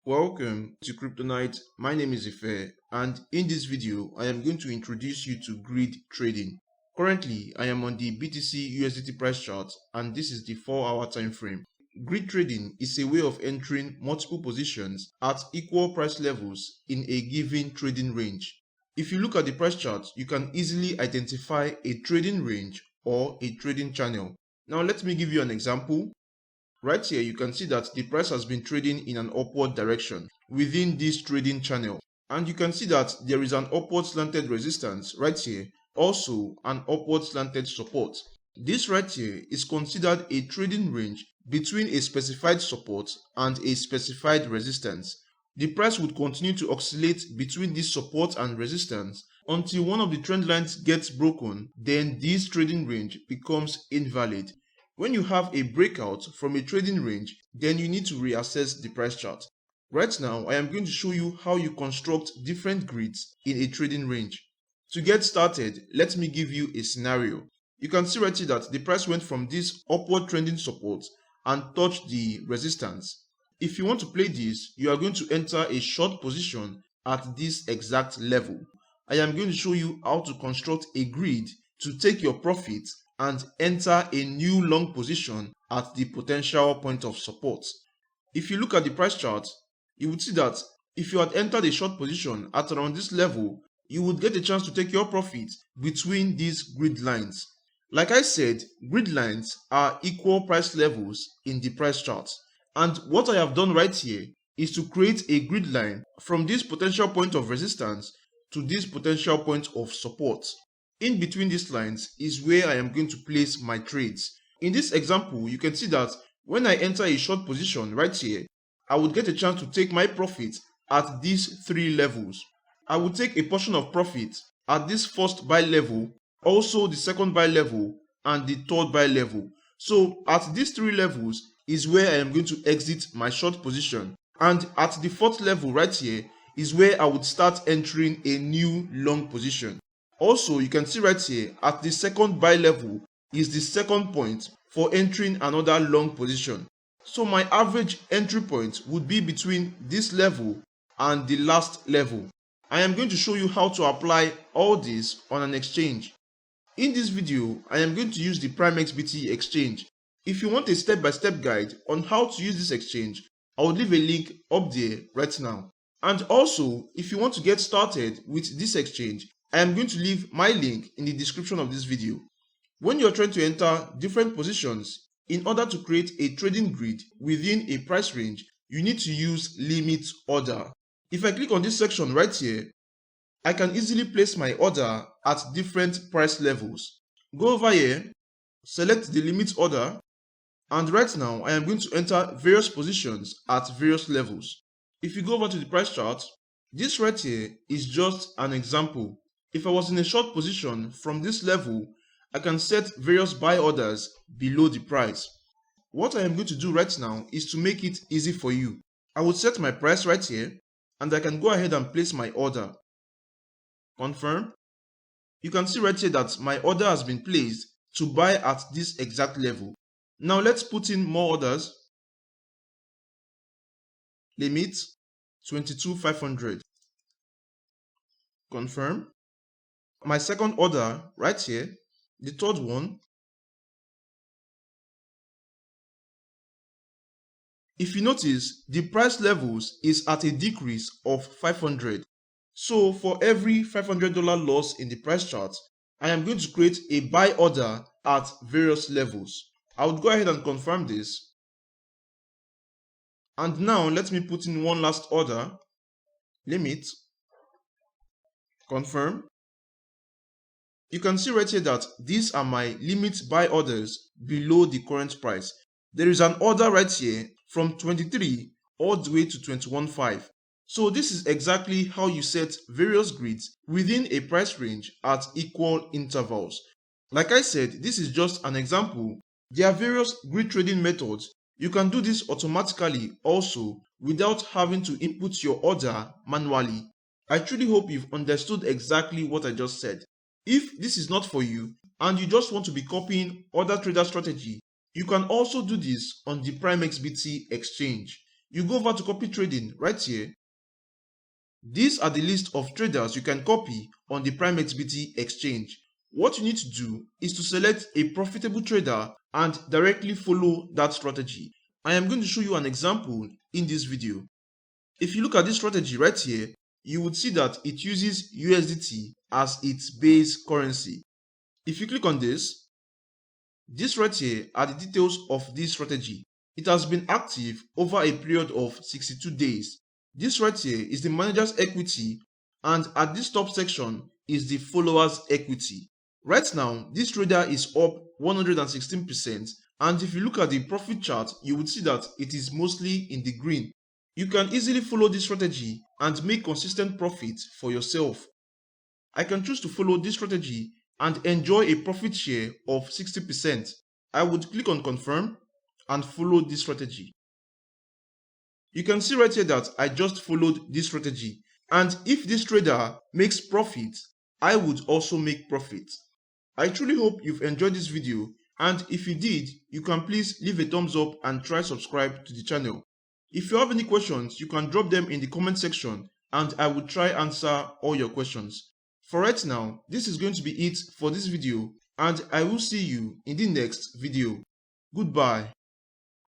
Welcome to Kryptonite. My name is Ife, and in this video, I am going to introduce you to grid trading. Currently, I am on the BTC USDT price chart, and this is the 4-hour time frame. Grid trading is a way of entering multiple positions at equal price levels in a given trading range. If you look at the price chart, you can easily identify a trading range or a trading channel. Now, let me give you an example. Right here, you can see that the price has been trading in an upward direction within this trading channel. And you can see that there is an upward slanted resistance right here, also an upward slanted support. This right here is considered a trading range between a specified support and a specified resistance. The price would continue to oscillate between this support and resistance until one of the trend lines gets broken, then this trading range becomes invalid. When you have a breakout from a trading range, then you need to reassess the price chart. Right now, I am going to show you how you construct different grids in a trading range. To get started, let me give you a scenario. You can see right here that the price went from this upward trending support and touched the resistance. If you want to play this, you are going to enter a short position at this exact level. I am going to show you how to construct a grid to take your profit and enter a new long position at the potential point of support. If you look at the price chart, you would see that if you had entered a short position at around this level, you would get a chance to take your profit between these grid lines. Like I said, grid lines are equal price levels in the price chart. And what I have done right here is to create a grid line from this potential point of resistance to this potential point of support. In between these lines is where I am going to place my trades. In this example, you can see that when I enter a short position right here, I would get a chance to take my profit at these three levels. I would take a portion of profit at this first buy level, also the second buy level, and the third buy level. So at these three levels is where I am going to exit my short position. And at the fourth level right here is where I would start entering a new long position. Also, you can see right here at the second buy level is the second point for entering another long position. So my average entry point would be between this level and the last level. I am going to show you how to apply all this on an exchange. In this video, I am going to use the primexbt exchange. If you want a step-by-step guide on how to use this exchange, I will leave a link up there right now. And also, if you want to get started with this exchange, I am going to leave my link in the description of this video. When you're trying to enter different positions, in order to create a trading grid within a price range, you need to use limit order. If I click on this section right here, I can easily place my order at different price levels. Go over here, select the limit order, and right now I am going to enter various positions at various levels. If you go over to the price chart, this right here is just an example. If I was in a short position from this level, I can set various buy orders below the price. What I am going to do right now is to make it easy for you. I will set my price right here and I can go ahead and place my order. Confirm. You can see right here that my order has been placed to buy at this exact level. Now let's put in more orders. Limit 22,500. Confirm. My second order right here, the third one. If you notice, the price levels is at a decrease of 500. So for every $500 loss in the price chart, I am going to create a buy order at various levels. I would go ahead and confirm this. And now let me put in one last order. Limit. Confirm. You can see right here that these are my limit buy orders below the current price. There is an order right here from 23 all the way to 21.5. So this is exactly how you set various grids within a price range at equal intervals. Like I said, this is just an example. There are various grid trading methods. You can do this automatically also without having to input your order manually. I truly hope you've understood exactly what I just said. If this is not for you and you just want to be copying other trader strategy, you can also do this on the primexbt exchange. you go over to copy trading right here. These are the list of traders you can copy on the primexbt exchange. What you need to do is to select a profitable trader and directly follow that strategy. I am going to show you an example in this video. If you look at this strategy right here, you would see that it uses USDT as its base currency. If you click on this right here are the details of this strategy. It has been active over a period of 62 days. This right here is the manager's equity, and at this top section is the follower's equity. Right now, this trader is up 116%, and if you look at the profit chart, you would see that it is mostly in the green. You can easily follow this strategy and make consistent profit for yourself. I can choose to follow this strategy and enjoy a profit share of 60%. I would click on confirm and follow this strategy. You can see right here that I just followed this strategy, and if this trader makes profit, I would also make profit. I truly hope you've enjoyed this video, and if you did, you can please leave a thumbs up and try subscribe to the channel. If you have any questions, you can drop them in the comment section and I will try answer all your questions. For right now, this is going to be it for this video, and I will see you in the next video. Goodbye.